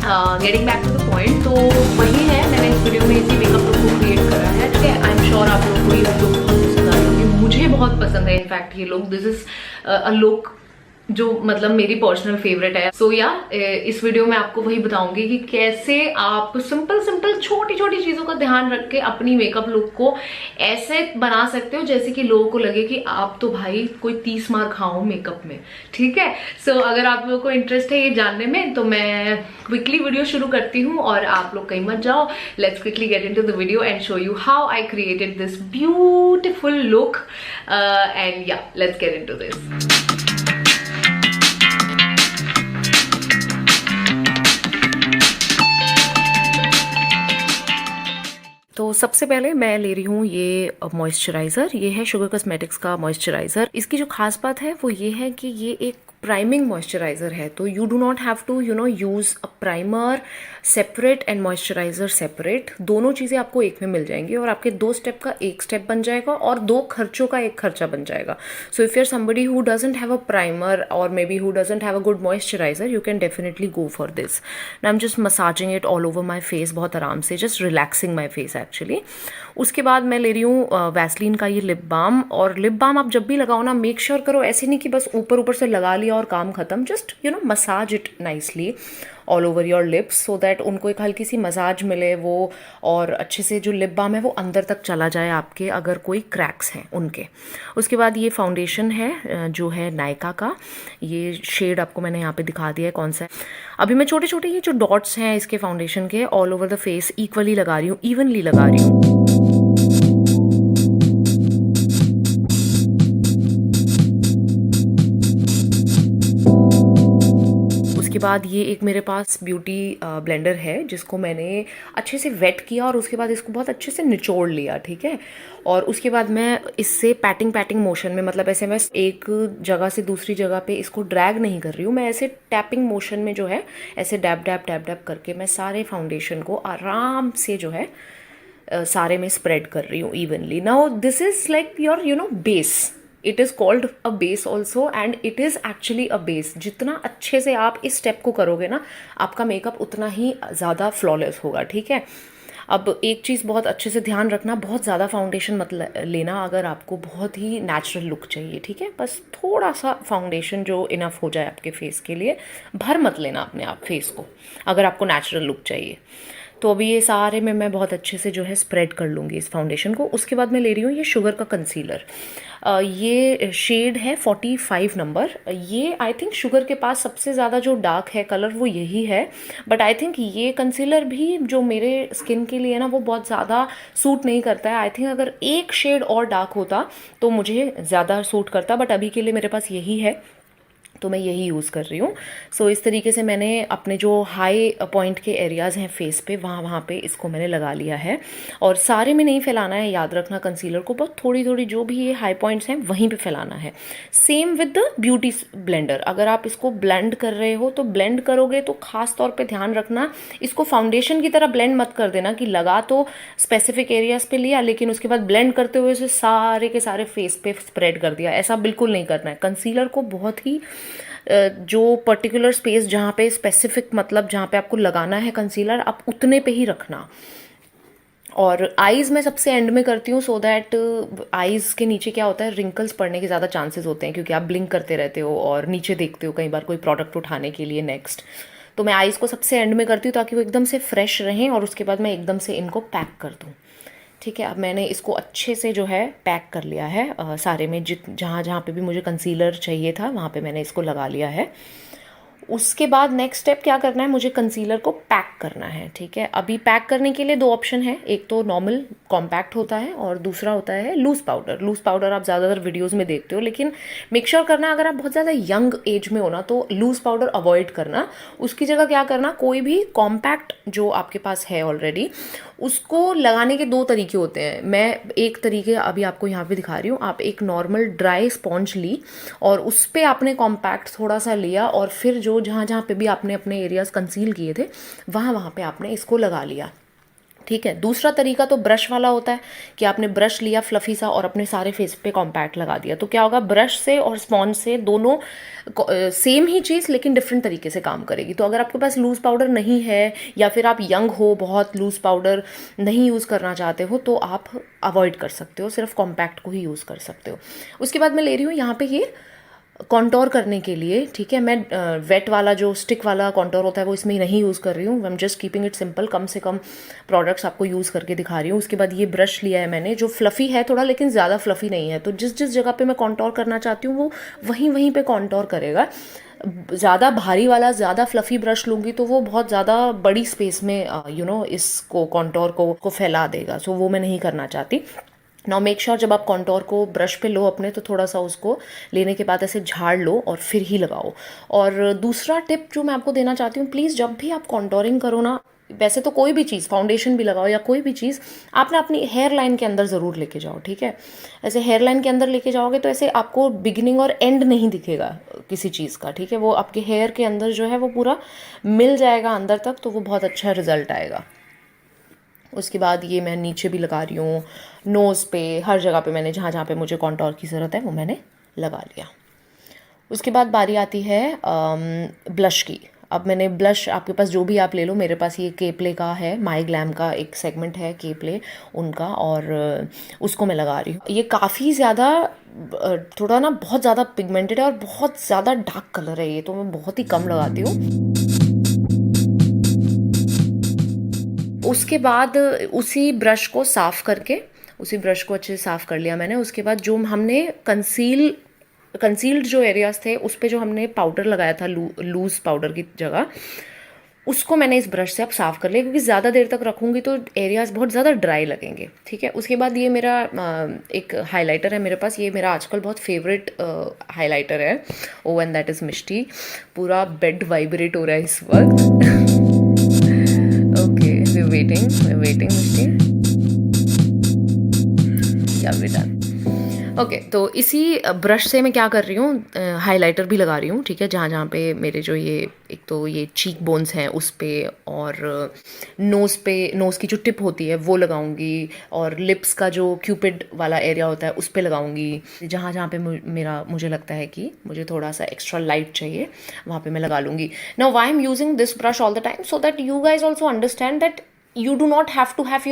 Getting back to the point, तो वही है, मैंने इस वीडियो में इसी मेकअप लुक को क्रिएट करा है। ठीक है, आई एम श्योर आप लोगों को ये लुक बहुत पसंद आई होगी, मुझे बहुत पसंद है इनफैक्ट ये look. This is a look जो मतलब मेरी पर्सनल फेवरेट है। सो या इस वीडियो में आपको वही बताऊंगी कि कैसे आप सिंपल सिंपल छोटी छोटी चीजों का ध्यान रख के अपनी मेकअप लुक को ऐसे बना सकते हो जैसे कि लोगों को लगे कि आप तो भाई कोई 30 मार खाओ मेकअप में। ठीक है, सो अगर आप लोगों को इंटरेस्ट है ये जानने में तो मैं क्विकली वीडियो शुरू करती हूँ और आप लोग कहीं मत जाओ। Let's quickly get into the video and show you how I created this beautiful look and या लेट्स गेट इनटू दिस। तो सबसे पहले मैं ले रही हूँ ये मॉइस्चराइज़र। ये है शुगर कॉस्मेटिक्स का मॉइस्चराइज़र। इसकी जो खास बात है वो ये है कि ये एक प्राइमिंग मॉइस्चराइज़र है, तो you do not have to use a primer separate and moisturiser separate. दोनों चीज़ें आपको एक में मिल जाएंगी और आपके 2 स्टेप का एक स्टेप बन जाएगा और 2 खर्चों का एक खर्चा बन जाएगा। So if your somebody who doesn't have a primer और may be who doesn't have a good moisturiser, you can definitely go for this. I am just massaging it all over my face, बहुत आराम से, just relaxing my face actually. उसके बाद मैं ले रही हूँ वैसलीन का ये लिप बाम। और लिप बाम आप जब भी लगाओ ना, मेक श्योर करो ऐसे नहीं कि बस ऊपर ऊपर से लगा लिया और काम खत्म। Just massage it nicely all over your lips so that उनको एक हल्की सी मसाज मिले वो, और अच्छे से जो लिप बाम है वो अंदर तक चला जाए आपके, अगर कोई क्रैक्स हैं उनके। उसके बाद ये फाउंडेशन है जो है नायका का। ये शेड आपको मैंने यहाँ पे दिखा दिया है कौन सा है। अभी मैं छोटे छोटे ये जो डॉट्स हैं इसके फाउंडेशन के all over the face equally लगा रही हूँ, इवनली लगा रही हूँ। उसके बाद ये एक मेरे पास ब्यूटी ब्लेंडर है जिसको मैंने अच्छे से वेट किया और उसके बाद इसको बहुत अच्छे से निचोड़ लिया। ठीक है, और उसके बाद मैं इससे पैटिंग मोशन में, मतलब ऐसे मैं एक जगह से दूसरी जगह पे इसको ड्रैग नहीं कर रही हूँ, मैं ऐसे टैपिंग मोशन में जो है ऐसे डैप डैप डैप डैप करके मैं सारे फाउंडेशन को आराम से जो है सारे में स्प्रेड कर रही हूँ evenly. Now this is like your base. It is called a base also and it is actually a base. जितना अच्छे से आप इस स्टेप को करोगे ना, आपका मेकअप उतना ही ज़्यादा फ्लॉलेस होगा। ठीक है, अब एक चीज़ बहुत अच्छे से ध्यान रखना, बहुत ज़्यादा फाउंडेशन मत लेना अगर आपको बहुत ही नेचुरल लुक चाहिए। ठीक है, बस थोड़ा सा फाउंडेशन जो इनफ हो जाए आपके फेस के लिए, भर मत लेना अपने आप फेस को अगर आपको नेचुरल लुक चाहिए। तो अभी ये सारे में मैं बहुत अच्छे से जो है स्प्रेड कर लूँगी इस फाउंडेशन को। उसके बाद मैं ले रही हूँ ये शुगर का कंसीलर। ये शेड है 45 नंबर। ये आई थिंक शुगर के पास सबसे ज़्यादा जो डार्क है कलर वो यही है, बट आई थिंक ये कंसीलर भी जो मेरे स्किन के लिए ना वो बहुत ज़्यादा सूट नहीं करता है। आई थिंक अगर एक शेड और डार्क होता तो मुझे ज़्यादा सूट करता, बट अभी के लिए मेरे पास यही है तो मैं यही यूज़ कर रही हूँ। सो इस तरीके से मैंने अपने जो हाई पॉइंट के एरियाज़ हैं फेस पे, वहाँ पे इसको मैंने लगा लिया है। और सारे में नहीं फैलाना है, याद रखना कंसीलर को बहुत थोड़ी थोड़ी जो भी ये हाई पॉइंट्स हैं वहीं पे फैलाना है। Same with the beauty blender, अगर आप इसको ब्लेंड कर रहे हो तो ब्लेंड करोगे तो खास तौर पे ध्यान रखना इसको फाउंडेशन की तरह ब्लेंड मत कर देना कि लगा तो स्पेसिफिक एरियाज़ पे लिया लेकिन उसके बाद ब्लेंड करते हुए उसे सारे के सारे फेस पे स्प्रेड कर दिया। ऐसा बिल्कुल नहीं करना है। कंसीलर को बहुत ही जो पर्टिकुलर स्पेस जहाँ पे स्पेसिफिक, मतलब जहाँ पे आपको लगाना है कंसीलर, आप उतने पे ही रखना। और आईज़ मैं सबसे एंड में करती हूँ सो दैट आईज़ के नीचे क्या होता है, रिंकल्स पड़ने के ज़्यादा चांसेस होते हैं क्योंकि आप ब्लिंक करते रहते हो और नीचे देखते हो कई बार कोई प्रोडक्ट उठाने के लिए नेक्स्ट। तो मैं आईज़ को सबसे एंड में करती हूँ ताकि वो एकदम से फ्रेश रहें और उसके बाद मैं एकदम से इनको पैक कर दूँ। ठीक है, अब मैंने इसको अच्छे से जो है पैक कर लिया है सारे में, जहाँ जहाँ पे भी मुझे कंसीलर चाहिए था वहाँ पे मैंने इसको लगा लिया है। उसके बाद नेक्स्ट स्टेप क्या करना है, मुझे कंसीलर को पैक करना है। ठीक है, अभी पैक करने के लिए 2 ऑप्शन है, एक तो नॉर्मल कॉम्पैक्ट होता है और दूसरा होता है लूज़ पाउडर। लूज़ पाउडर आप ज़्यादातर वीडियोज़ में देखते हो, लेकिन मेक श्योर करना अगर आप बहुत ज़्यादा यंग एज में हो ना तो लूज़ पाउडर अवॉइड करना। उसकी जगह क्या करना, कोई भी कॉम्पैक्ट जो आपके पास है ऑलरेडी उसको लगाने के 2 तरीके होते हैं। मैं एक तरीके अभी आपको यहाँ पे दिखा रही हूँ। आप एक नॉर्मल ड्राई स्पॉन्ज ली और उस पर आपने कॉम्पैक्ट थोड़ा सा लिया और फिर जो जहाँ जहाँ पे भी आपने अपने एरियाज कंसील किए थे वहाँ पे आपने इसको लगा लिया। ठीक है। दूसरा तरीका तो ब्रश वाला होता है कि आपने ब्रश लिया फ्लफी सा और अपने सारे फेस पे कॉम्पैक्ट लगा दिया। तो क्या होगा, ब्रश से और स्पॉन्ज से दोनों सेम ही चीज़ लेकिन डिफरेंट तरीके से काम करेगी। तो अगर आपके पास लूज़ पाउडर नहीं है या फिर आप यंग हो, बहुत लूज़ पाउडर नहीं यूज़ करना चाहते हो, तो आप अवॉइड कर सकते हो, सिर्फ कॉम्पैक्ट को ही यूज़ कर सकते हो। उसके बाद मैं ले रही हूँ यहाँ पे ये कॉन्टोर करने के लिए। ठीक है, मैं वेट वाला जो स्टिक वाला कॉन्टोर होता है वो इसमें नहीं यूज़ कर रही हूँ। I am just keeping it simple, कम से कम प्रोडक्ट्स आपको यूज़ करके दिखा रही हूँ। उसके बाद ये ब्रश लिया है मैंने, जो फ्लफ़ी है थोड़ा, लेकिन ज़्यादा फ्लफ़ी नहीं है। तो जिस जिस जगह पे मैं कॉन्टोर करना चाहती हूँ वो वहीं वहीं पे कॉन्टोर करेगा। ज़्यादा भारी वाला, ज़्यादा फ्लफ़ी ब्रश लूँगी तो वो बहुत ज़्यादा बड़ी स्पेस में इसको कॉन्टोर को फैला देगा। सो वो मैं नहीं करना चाहती। नाउ मेक श्योर जब आप कॉन्टोर को ब्रश पे लो अपने, तो थोड़ा सा उसको लेने के बाद ऐसे झाड़ लो और फिर ही लगाओ। और दूसरा टिप जो मैं आपको देना चाहती हूँ, प्लीज़ जब भी आप कॉन्टोरिंग करो ना, वैसे तो कोई भी चीज़, फाउंडेशन भी लगाओ या कोई भी चीज़, आप ना अपनी हेयर लाइन के अंदर ज़रूर लेके जाओ। ठीक है, ऐसे हेयर लाइन के अंदर लेके जाओगे तो ऐसे आपको बिगिनिंग और एंड नहीं दिखेगा किसी चीज़ का। ठीक है, वो आपके हेयर के अंदर जो है वो पूरा मिल जाएगा अंदर तक, तो वो बहुत अच्छा रिजल्ट आएगा। उसके बाद ये मैं नीचे भी लगा रही हूँ, नोज़ पे, हर जगह पे मैंने जहाँ जहाँ पे मुझे कॉन्टोर की ज़रूरत है वो मैंने लगा लिया। उसके बाद बारी आती है ब्लश की। अब मैंने ब्लश, आपके पास जो भी आप ले लो, मेरे पास ये केप्ले का है, माई ग्लैम का एक सेगमेंट है केप्ले उनका, और उसको मैं लगा रही हूँ। ये काफ़ी ज़्यादा थोड़ा ना बहुत ज़्यादा पिगमेंटेड है और बहुत ज़्यादा डार्क कलर है ये, तो मैं बहुत ही कम लगाती हूँ। उसके बाद उसी ब्रश को साफ़ करके, उसी ब्रश को अच्छे से साफ़ कर लिया मैंने। उसके बाद जो हमने कंसील्ड जो एरियाज़ थे उस पे जो हमने पाउडर लगाया था, लूज़ पाउडर की जगह, उसको मैंने इस ब्रश से अब साफ़ कर लिया, क्योंकि ज़्यादा देर तक रखूँगी तो एरियाज़ बहुत ज़्यादा ड्राई लगेंगे। ठीक है, उसके बाद ये मेरा एक हाइलाइटर है मेरे पास, ये मेरा आजकल बहुत फेवरेट हाइलाइटर है, ओ एंड दैट इज़ मिष्टी। पूरा बेड वाइब्रेट हो रहा है इस वक्त। ओके, we're waiting मिष्टी। या बेटा, ओके, तो इसी ब्रश से मैं क्या कर रही हूँ, हाइलाइटर भी लगा रही हूँ। ठीक है, जहाँ जहाँ पे मेरे जो ये, एक तो ये चीक बोन्स हैं उस पे, और नोज़ पे, नोज़ की जो टिप होती है वो लगाऊंगी, और लिप्स का जो क्यूपिड वाला एरिया होता है उस पे लगाऊंगी। जहाँ जहाँ पे मुझे लगता है कि मुझे थोड़ा सा एक्स्ट्रा लाइट चाहिए, वहाँ पे मैं लगा लूँगी। Now why I am using this brush all the time, so that you guys also understand that you do not have to have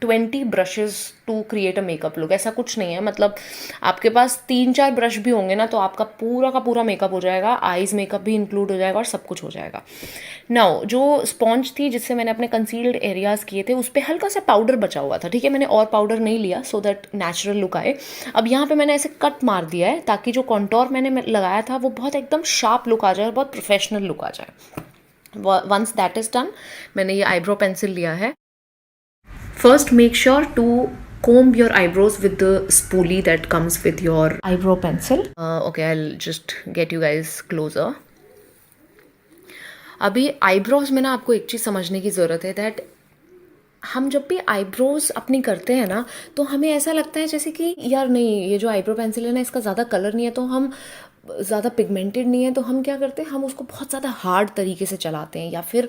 20 brushes to create a makeup look. ऐसा कुछ नहीं है, मतलब आपके पास 3-4 ब्रश भी होंगे ना तो आपका पूरा का पूरा मेकअप हो जाएगा, आईज मेकअप भी इंक्लूड हो जाएगा और सब कुछ हो जाएगा। नाउ जो स्पॉन्ज थी जिससे मैंने अपने कंसील्ड एरियाज किए थे, उस पर हल्का सा पाउडर बचा हुआ था। ठीक है, मैंने और पाउडर नहीं लिया सो दैट नेचुरल लुक आए। अब यहाँ पे मैंने ऐसे कट मार दिया है ताकि जो कॉन्टोर मैंने लगाया था वो बहुत एकदम शार्प लुक आ जाए और बहुत प्रोफेशनल लुक आ जाए। वंस दैट इज डन, मैंने ये आईब्रो पेंसिल लिया है। First make sure to comb your eyebrows with the spoolie that comes with your eyebrow pencil. Okay, I'll just get you guys closer. अभी eyebrows में ना आपको एक चीज़ समझने की ज़रूरत है, दैट हम जब भी आईब्रोज अपनी करते हैं ना तो हमें ऐसा लगता है जैसे कि यार नहीं, ये जो आईब्रो पेंसिल है ना इसका ज़्यादा कलर नहीं है, तो हम ज़्यादा पिगमेंटेड नहीं है, तो हम क्या करते हैं, हम उसको बहुत ज़्यादा हार्ड तरीके से चलाते हैं, या फिर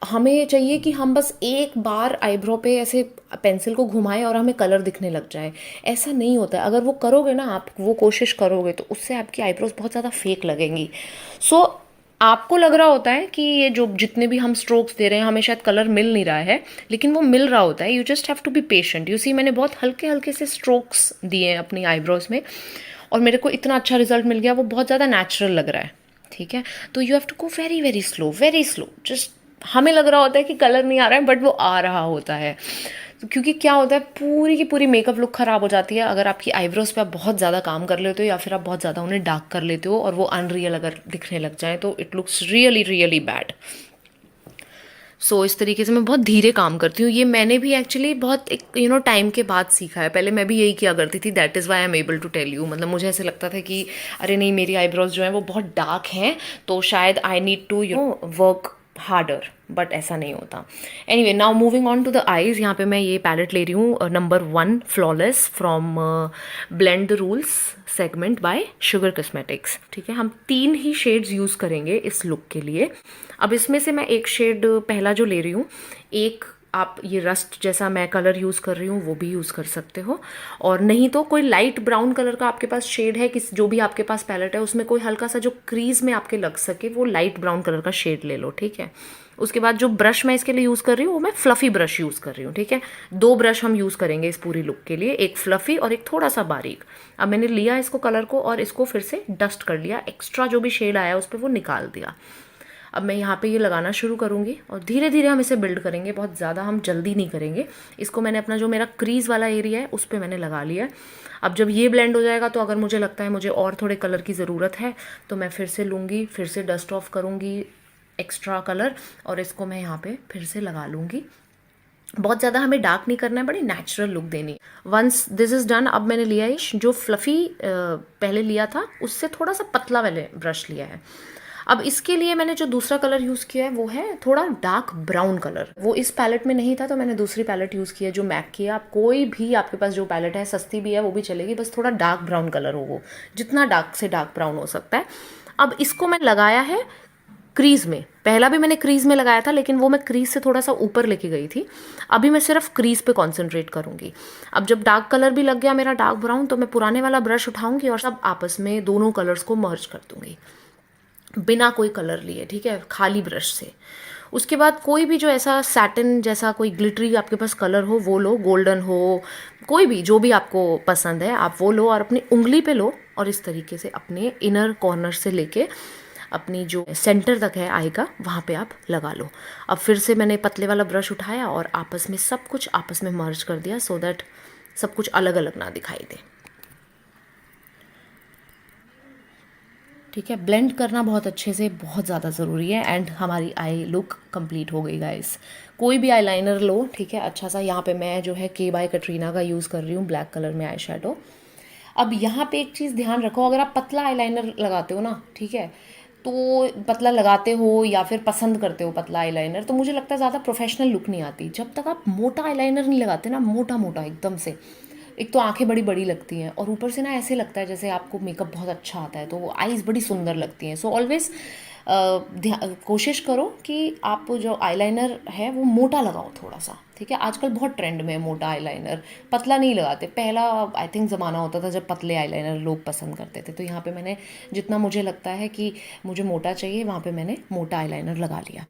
हमें चाहिए कि हम बस एक बार आईब्रो पे ऐसे पेंसिल को घुमाएं और हमें कलर दिखने लग जाए। ऐसा नहीं होता है। अगर वो करोगे ना, आप वो कोशिश करोगे तो उससे आपकी आईब्रोज बहुत ज़्यादा फेक लगेंगी। सो आपको लग रहा होता है कि ये जो जितने भी हम स्ट्रोक्स दे रहे हैं हमें शायद कलर मिल नहीं रहा है, लेकिन वो मिल रहा होता है। You just have to be patient. You see, मैंने बहुत हल्के हल्के से स्ट्रोक्स दिए हैं अपनी आईब्रोज में और मेरे को इतना अच्छा रिजल्ट मिल गया, वो बहुत ज़्यादा नेचुरल लग रहा है। ठीक है, तो you have to go very very slow, very slow. Just हमें लग रहा होता है कि कलर नहीं आ रहा है, बट वो आ रहा होता है। तो क्योंकि क्या होता है, पूरी की पूरी मेकअप लुक ख़राब हो जाती है अगर आपकी आईब्रोज पे आप बहुत ज़्यादा काम कर लेते हो या फिर आप बहुत ज़्यादा उन्हें डार्क कर लेते हो और वो अनरियल अगर दिखने लग जाए तो it looks really really bad. So इस तरीके से मैं बहुत धीरे काम करती हूँ। ये मैंने भी एक्चुअली बहुत एक टाइम के बाद सीखा है। पहले मैं भी यही किया करती थी, that is why I am able to tell you. मतलब मुझे ऐसे लगता था कि अरे नहीं, मेरी आईब्रोज जो हैं वो बहुत डार्क हैं तो शायद I need to work harder, but ऐसा नहीं होता। Anyway, now moving on to the eyes. यहाँ पे मैं ये पैलेट ले रही हूँ, number 1 flawless from blend the rules segment by Sugar Cosmetics. ठीक है, हम 3 ही शेड्स यूज़ करेंगे इस लुक के लिए। अब इसमें से मैं एक शेड पहला जो ले रही हूँ, एक आप ये रस्ट जैसा मैं कलर यूज़ कर रही हूँ वो भी यूज़ कर सकते हो, और नहीं तो कोई लाइट ब्राउन कलर का आपके पास शेड है, किस जो भी आपके पास पैलेट है उसमें कोई हल्का सा जो क्रीज में आपके लग सके वो लाइट ब्राउन कलर का शेड ले लो, ठीक है। उसके बाद जो ब्रश मैं इसके लिए यूज़ कर रही हूँ वो मैं फ्लफ़ी ब्रश यूज़ कर रही हूँ, ठीक है। 2 ब्रश हम यूज़ करेंगे इस पूरी लुक के लिए, एक फ्लफ़ी और एक थोड़ा सा बारीक। अब मैंने लिया इसको कलर को और इसको फिर से डस्ट कर लिया, एक्स्ट्रा जो भी शेड आया उस पर वो निकाल दिया। अब मैं यहाँ पे ये लगाना शुरू करूँगी और धीरे धीरे हम इसे बिल्ड करेंगे, बहुत ज़्यादा हम जल्दी नहीं करेंगे इसको। मैंने अपना जो मेरा क्रीज़ वाला एरिया है उस पर मैंने लगा लिया है। अब जब ये ब्लेंड हो जाएगा तो अगर मुझे लगता है मुझे और थोड़े कलर की ज़रूरत है तो मैं फिर से लूँगी, फिर से डस्ट ऑफ करूँगी एक्स्ट्रा कलर और इसको मैं यहाँ पे फिर से लगा लूँगी। बहुत ज़्यादा हमें डार्क नहीं करना है, बड़ी नेचुरल लुक देनी है। वंस दिस इज़ डन, अब मैंने लिया है जो फ्लफ़ी पहले लिया था उससे थोड़ा सा पतला वाले ब्रश लिया है। अब इसके लिए मैंने जो दूसरा कलर यूज़ किया है वो है थोड़ा डार्क ब्राउन कलर। वो इस पैलेट में नहीं था तो मैंने दूसरी पैलेट यूज़ की है जो मैक की है। आप कोई भी आपके पास जो पैलेट है, सस्ती भी है वो भी चलेगी, बस थोड़ा डार्क ब्राउन कलर हो, वो जितना डार्क से डार्क ब्राउन हो सकता है। अब इसको मैं लगाया है क्रीज में, पहला भी मैंने क्रीज में लगाया था लेकिन वो मैं क्रीज से थोड़ा सा ऊपर लेके गई थी। अभी मैं सिर्फ क्रीज पे कॉन्सेंट्रेट करूंगी। अब जब डार्क कलर भी लग गया मेरा डार्क ब्राउन तो मैं पुराने वाला ब्रश उठाऊंगी और सब आपस में दोनों कलर्स को मर्ज कर दूंगी बिना कोई कलर लिए, ठीक है, खाली ब्रश से। उसके बाद कोई भी जो ऐसा सैटिन जैसा कोई ग्लिटरी आपके पास कलर हो वो लो, गोल्डन हो, कोई भी जो भी आपको पसंद है आप वो लो और अपनी उंगली पे लो और इस तरीके से अपने इनर कॉर्नर से लेके अपनी जो सेंटर तक है आई का वहाँ पे आप लगा लो। अब फिर से मैंने पतले वाला ब्रश उठाया और आपस में सब कुछ आपस में मर्ज कर दिया सो दैट सब कुछ अलग अलग ना दिखाई दे, ठीक है। ब्लेंड करना बहुत अच्छे से बहुत ज़्यादा ज़रूरी है एंड हमारी आई लुक कंप्लीट हो गई गाइस। कोई भी आईलाइनर लो, ठीक है, अच्छा सा। यहाँ पे मैं जो है के बाय कटरीना का यूज़ कर रही हूँ ब्लैक कलर में आई शेडो। अब यहाँ पे एक चीज़ ध्यान रखो, अगर आप पतला आईलाइनर लगाते हो ना, ठीक है, तो पतला लगाते हो या फिर पसंद करते हो पतला आईलाइनर, तो मुझे लगता है ज़्यादा प्रोफेशनल लुक नहीं आती जब तक आप मोटा आईलाइनर नहीं लगाते ना, मोटा मोटा एकदम से। एक तो आंखें बड़ी बड़ी लगती हैं और ऊपर से ना ऐसे लगता है जैसे आपको मेकअप बहुत अच्छा आता है, तो आईज बड़ी सुंदर लगती हैं। सो ऑलवेज कोशिश करो कि आप जो आईलाइनर है वो मोटा लगाओ थोड़ा सा, ठीक है। आजकल बहुत ट्रेंड में है मोटा आईलाइनर, पतला नहीं लगाते। पहला आई थिंक ज़माना होता था जब पतले आईलाइनर लोग पसंद करते थे। तो यहाँ पे मैंने जितना मुझे लगता है कि मुझे मोटा चाहिए वहाँ पे मैंने मोटा आईलाइनर लगा लिया।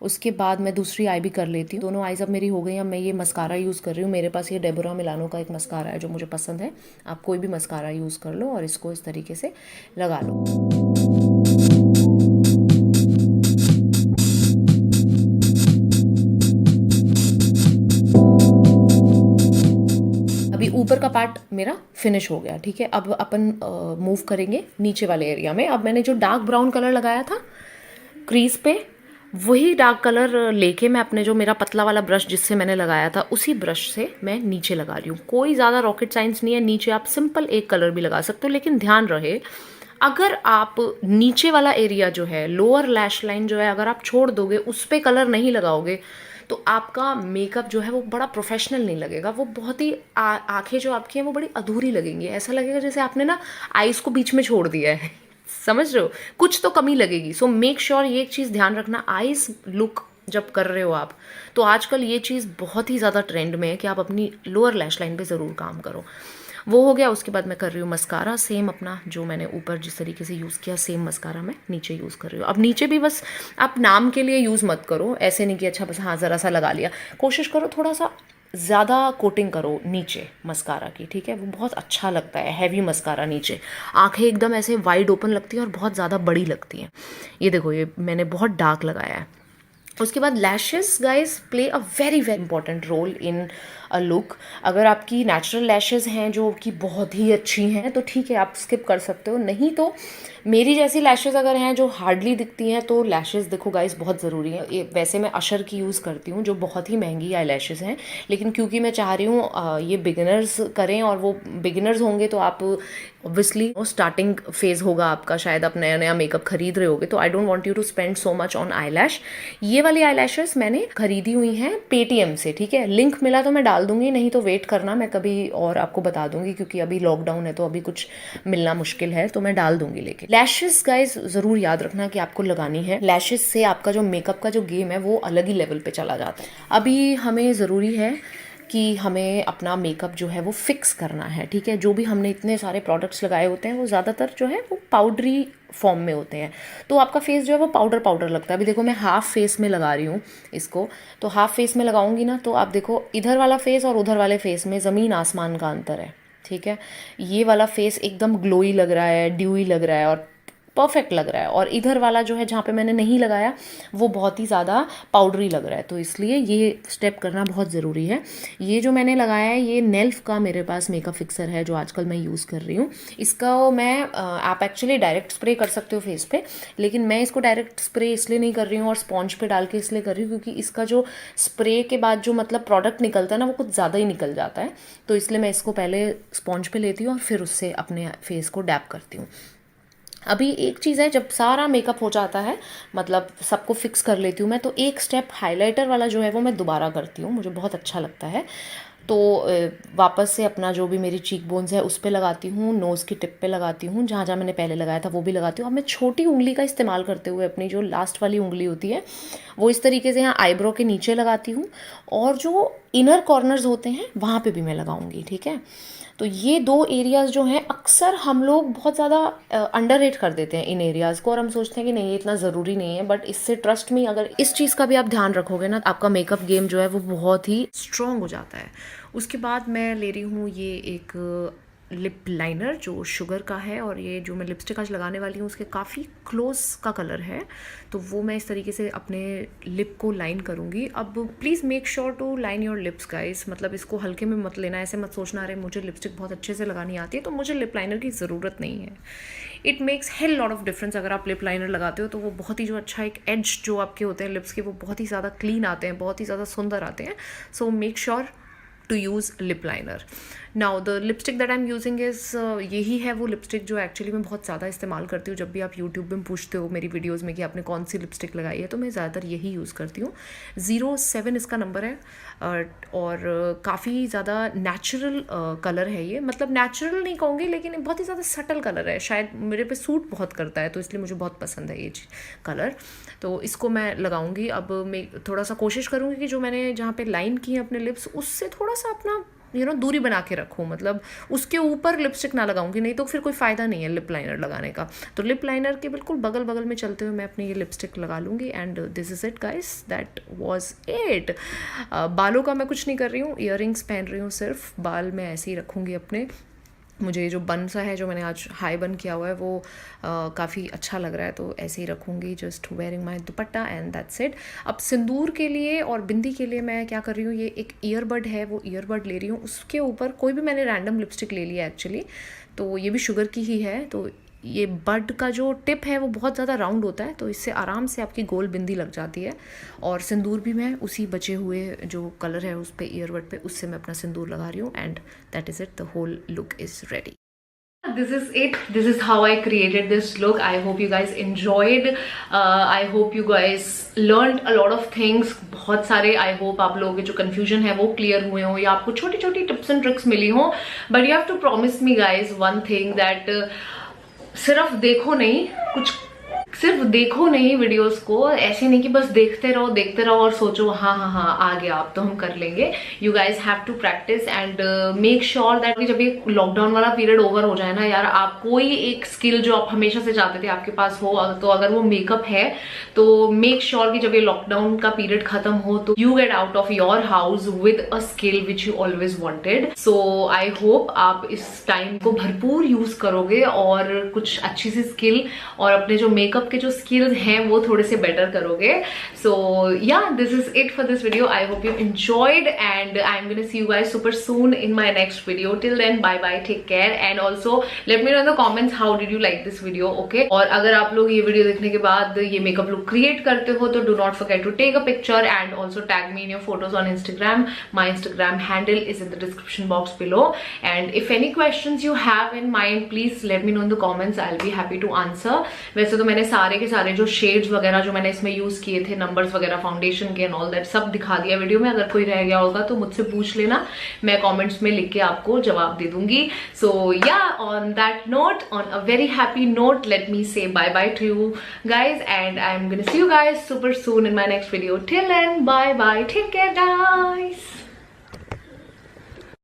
उसके बाद मैं दूसरी आई भी कर लेती हूँ। दोनों आईज अब मेरी हो गई। अब मैं ये मस्कारा यूज़ कर रही हूँ। मेरे पास ये डेबोरा मिलानो का एक मस्कारा है जो मुझे पसंद है। आप कोई भी मस्कारा यूज़ कर लो और इसको इस तरीके से लगा लो। अभी ऊपर का पार्ट मेरा फिनिश हो गया, ठीक है। अब अपन मूव करेंगे नीचे वाले एरिया में। अब मैंने जो डार्क ब्राउन कलर लगाया था क्रीज पे, वही डार्क कलर लेके मैं अपने जो मेरा पतला वाला ब्रश जिससे मैंने लगाया था उसी ब्रश से मैं नीचे लगा रही हूँ। कोई ज़्यादा रॉकेट साइंस नहीं है। नीचे आप सिंपल एक कलर भी लगा सकते हो, लेकिन ध्यान रहे अगर आप नीचे वाला एरिया जो है, लोअर लैश लाइन जो है, अगर आप छोड़ दोगे, उस पर कलर नहीं लगाओगे तो आपका मेकअप जो है वो बड़ा प्रोफेशनल नहीं लगेगा। वो बहुत ही आंखें जो आपकी हैं वो बड़ी अधूरी लगेंगी। ऐसा लगेगा जैसे आपने ना आईज को बीच में छोड़ दिया है। समझ रहे हो, कुछ तो कमी लगेगी। सो मेक श्योर ये एक चीज़ ध्यान रखना, आईज लुक जब कर रहे हो आप, तो आजकल ये चीज़ बहुत ही ज़्यादा ट्रेंड में है कि आप अपनी लोअर लैश लाइन पे ज़रूर काम करो। वो हो गया। उसके बाद मैं कर रही हूँ मस्कारा। सेम अपना जो मैंने ऊपर जिस तरीके से यूज़ किया सेम मस्कारा मैं नीचे यूज़ कर रही हूँ। अब नीचे भी बस आप नाम के लिए यूज़ मत करो, ऐसे नहीं कि अच्छा बस हाँ ज़रा सा लगा लिया। कोशिश करो थोड़ा सा ज़्यादा कोटिंग करो नीचे मस्कारा की, ठीक है। वो बहुत अच्छा लगता है हैवी मस्कारा नीचे। आंखें एकदम ऐसे वाइड ओपन लगती हैं और बहुत ज़्यादा बड़ी लगती हैं। ये देखो, ये मैंने बहुत डार्क लगाया है। उसके बाद lashes guys play a very very important role in a look. अगर आपकी नेचुरल लैशेस हैं जो कि बहुत ही अच्छी हैं तो ठीक है, आप स्किप कर सकते हो। नहीं तो मेरी जैसी लैशेस अगर हैं जो हार्डली दिखती हैं तो लैशेस देखो गाइज बहुत ज़रूरी है। वैसे मैं अशर की यूज़ करती हूँ जो बहुत ही महंगी आई लैशेस हैं, लेकिन क्योंकि मैं चाह रही हूँ ये बिगिनर्स करें और वो बिगिनर्स होंगे तो आप ऑब्वियसली स्टार्टिंग फेज होगा आपका, शायद आप नया नया मेकअप खरीद रहे होगे, तो I don't want you to spend so much on eyelash. ये वाली आई लैशेस मैंने खरीदी हुई हैं पेटीएम से, ठीक है। लिंक मिला तो मैं डाल दूंगी, नहीं तो वेट करना, मैं कभी और आपको बता दूंगी, क्योंकि अभी लॉकडाउन है तो अभी कुछ मिलना मुश्किल है, तो मैं डाल दूंगी। लेकिन लैशेस गाइज ज़रूर याद रखना कि आपको लगानी है। लैशेस से आपका जो मेकअप का जो गेम है वो अलग ही लेवल पे चला जाता है। अभी हमें ज़रूरी है कि हमें अपना मेकअप जो है वो फिक्स करना है, ठीक है। जो भी हमने इतने सारे प्रोडक्ट्स लगाए होते हैं वो ज़्यादातर जो है वो पाउडरी फॉर्म में होते हैं, तो आपका फेस जो है वो पाउडर पाउडर लगता है। अभी देखो मैं हाफ फेस में लगा रही हूँ इसको, तो हाफ फेस में लगाऊंगी ना, तो आप देखो इधर वाला फेस और उधर वाले फेस में ज़मीन आसमान का अंतर है, ठीक है। ये वाला फेस एकदम ग्लोई लग रहा है, ड्यूई लग रहा है और परफेक्ट लग रहा है, और इधर वाला जो है जहाँ पे मैंने नहीं लगाया वो बहुत ही ज़्यादा पाउडरी लग रहा है, तो इसलिए ये स्टेप करना बहुत ज़रूरी है। ये जो मैंने लगाया है ये नेल्फ का मेरे पास मेकअप फिक्सर है जो आजकल मैं यूज़ कर रही हूँ। इसका मैं आप एक्चुअली डायरेक्ट स्प्रे कर सकते हो फेस पे, लेकिन मैं इसको डायरेक्ट स्प्रे इसलिए नहीं कर रही हूँ और स्पॉन्ज पे डाल के इसलिए कर रही हूँ क्योंकि इसका जो स्प्रे के बाद जो मतलब प्रोडक्ट निकलता है ना वो कुछ ज़्यादा ही निकल जाता है, तो इसलिए मैं इसको पहले स्पॉन्ज पे लेती हूँ और फिर उससे अपने फेस को डैप करती हूँ। अभी एक चीज़ है, जब सारा मेकअप हो जाता है, मतलब सबको फिक्स कर लेती हूँ मैं, तो एक स्टेप हाइलाइटर वाला जो है वो मैं दोबारा करती हूँ, मुझे बहुत अच्छा लगता है। तो वापस से अपना जो भी मेरी चीक बोन्स है उस पर लगाती हूँ, नोज़ की टिप पे लगाती हूँ, जहाँ जहाँ मैंने पहले लगाया था वो भी लगाती हूँ। अब मैं छोटी उंगली का इस्तेमाल करते हुए अपनी जो लास्ट वाली उंगली होती है वो इस तरीके से यहाँ आईब्रो के नीचे लगाती हूँ, और जो इनर कॉर्नर्स होते हैं वहाँ पे भी मैं लगाऊंगी, ठीक है। तो ये दो एरियाज़ जो हैं अक्सर हम लोग बहुत ज़्यादा अंडररेट कर देते हैं इन एरियाज़ को, और हम सोचते हैं कि नहीं ये इतना ज़रूरी नहीं है, बट इससे ट्रस्ट मी अगर इस चीज़ का भी आप ध्यान रखोगे ना, आपका मेकअप गेम जो है वो बहुत ही स्ट्रॉन्ग हो जाता है। उसके बाद मैं ले रही हूँ ये एक लिप लाइनर जो शुगर का है, और ये जो मैं लिपस्टिक आज लगाने वाली हूँ उसके काफ़ी क्लोज का कलर है, तो वो मैं इस तरीके से अपने लिप को लाइन करूँगी। अब please make sure to line your lips guys, मतलब इसको हल्के में मत लेना, ऐसे मत सोचना अरे मुझे लिपस्टिक बहुत अच्छे से लगानी आती है तो मुझे लिप लाइनर की ज़रूरत नहीं है। It makes hell lot of difference अगर आप लिप लाइनर लगाते हो, तो वो बहुत ही जो अच्छा एक एज जो आपके होते हैं लिप्स के वो बहुत ही ज़्यादा क्लीन आते हैं, बहुत ही ज़्यादा सुंदर आते हैं। So make sure to use lip liner. Now the lipstick that I'm using is यही है वो लिपस्टिक जो एक्चुअली मैं बहुत ज़्यादा इस्तेमाल करती हूँ। जब भी आप यूट्यूब में पूछते हो मेरी वीडियोज़ में कि आपने कौन सी लिपस्टिक लगाई है, तो मैं ज़्यादातर यही यूज़ करती हूँ। 07 इसका नंबर है, और काफ़ी ज़्यादा नेचुरल कलर है ये, मतलब नेचुरल नहीं कहूँगी लेकिन बहुत ही ज़्यादा सटल कलर है, शायद मेरे पे सूट बहुत करता है तो इसलिए मुझे बहुत पसंद है ये कलर, तो इसको मैं लगाऊंगी। अब मैं थोड़ा सा कोशिश करूँगी कि जो मैंने जहाँ पे लाइन की है अपने लिप्स उससे थोड़ा सा अपना दूरी बना के रखूँ, मतलब उसके ऊपर लिपस्टिक ना लगाऊंगी, नहीं तो फिर कोई फ़ायदा नहीं है लिप लाइनर लगाने का। तो लिप लाइनर के बिल्कुल बगल बगल में चलते हुए मैं अपनी ये लिपस्टिक लगा लूँगी, and this is it guys, that was it. बालों का मैं कुछ नहीं कर रही हूँ, इयररिंग्स पहन रही हूँ सिर्फ, बाल मैं ऐसे ही रखूँगी अपने। मुझे ये जो बन सा है जो मैंने आज हाई बन किया हुआ है वो काफ़ी अच्छा लग रहा है, तो ऐसे ही रखूँगी, just wearing my dupatta and that's it. अब सिंदूर के लिए और बिंदी के लिए मैं क्या कर रही हूँ, ये एक ईयरबड है वो ईयरबड ले रही हूँ, उसके ऊपर कोई भी मैंने रैंडम लिपस्टिक ले लिया एक्चुअली, तो ये भी शुगर की ही है। तो ये बड का जो टिप है वो बहुत ज़्यादा राउंड होता है, तो इससे आराम से आपकी गोल बिंदी लग जाती है, और सिंदूर भी मैं उसी बचे हुए जो कलर है उस पर ईयरबड पे उससे मैं अपना सिंदूर लगा रही हूँ, and that is it, the whole look is ready. This is it. This is how I created this look. I hope you guys enjoyed. I hope you guys learned a lot of things. बहुत सारे I hope आप लोगों के जो confusion है वो clear हुए हो, या आपको छोटी छोटी tips and tricks मिली हो. But you have to promise me guys one thing that सिर्फ देखो नहीं, कुछ सिर्फ देखो नहीं वीडियोस को, ऐसे नहीं कि बस देखते रहो और सोचो हाँ हाँ हाँ आ गया अब तो हम कर लेंगे। You guys have to practise and make sure that जब ये लॉकडाउन वाला पीरियड ओवर हो जाए ना यार, आप कोई एक स्किल जो आप हमेशा से चाहते थे आपके पास हो, तो अगर वो मेकअप है तो मेक श्योर कि जब ये लॉकडाउन का पीरियड खत्म हो तो you get out of your house with a skill which you always wanted. So I hope आप इस टाइम को भरपूर यूज करोगे और कुछ अच्छी सी स्किल और अपने जो मेकअप मेकअप के जो स्किल्स हैं वो थोड़े से बेटर करोगे. सो या this is it for this video. I hope you enjoyed and I'm gonna see you guys super soon in my next video. Till then, bye bye, take care, and also let me know in the comments how did you like this video. Okay, और अगर आप लोग ये video देखने के बाद ये makeup look create करते हो तो do not forget to take a picture and also tag me in your photos on Instagram. My Instagram handle is in the description box below, and if any questions you have in mind, please let me know in the comments. I'll be happy to answer. वैसे तो मैंने सारे के सारे जो shades वगैरह जो मैंने इसमें यूज किए थे, नंबर्स वगैरह फाउंडेशन के एंड ऑल दैट सब दिखा दिया वीडियो में. अगर कोई रह गया होगा तो मुझसे पूछ लेना, मैं कमेंट्स में लिख के आपको जवाब दे दूंगी. So yeah on that note, on a very happy note, let me say bye bye to you guys, and I'm gonna see you guys super soon in my next video. Till then, bye bye, take care guys.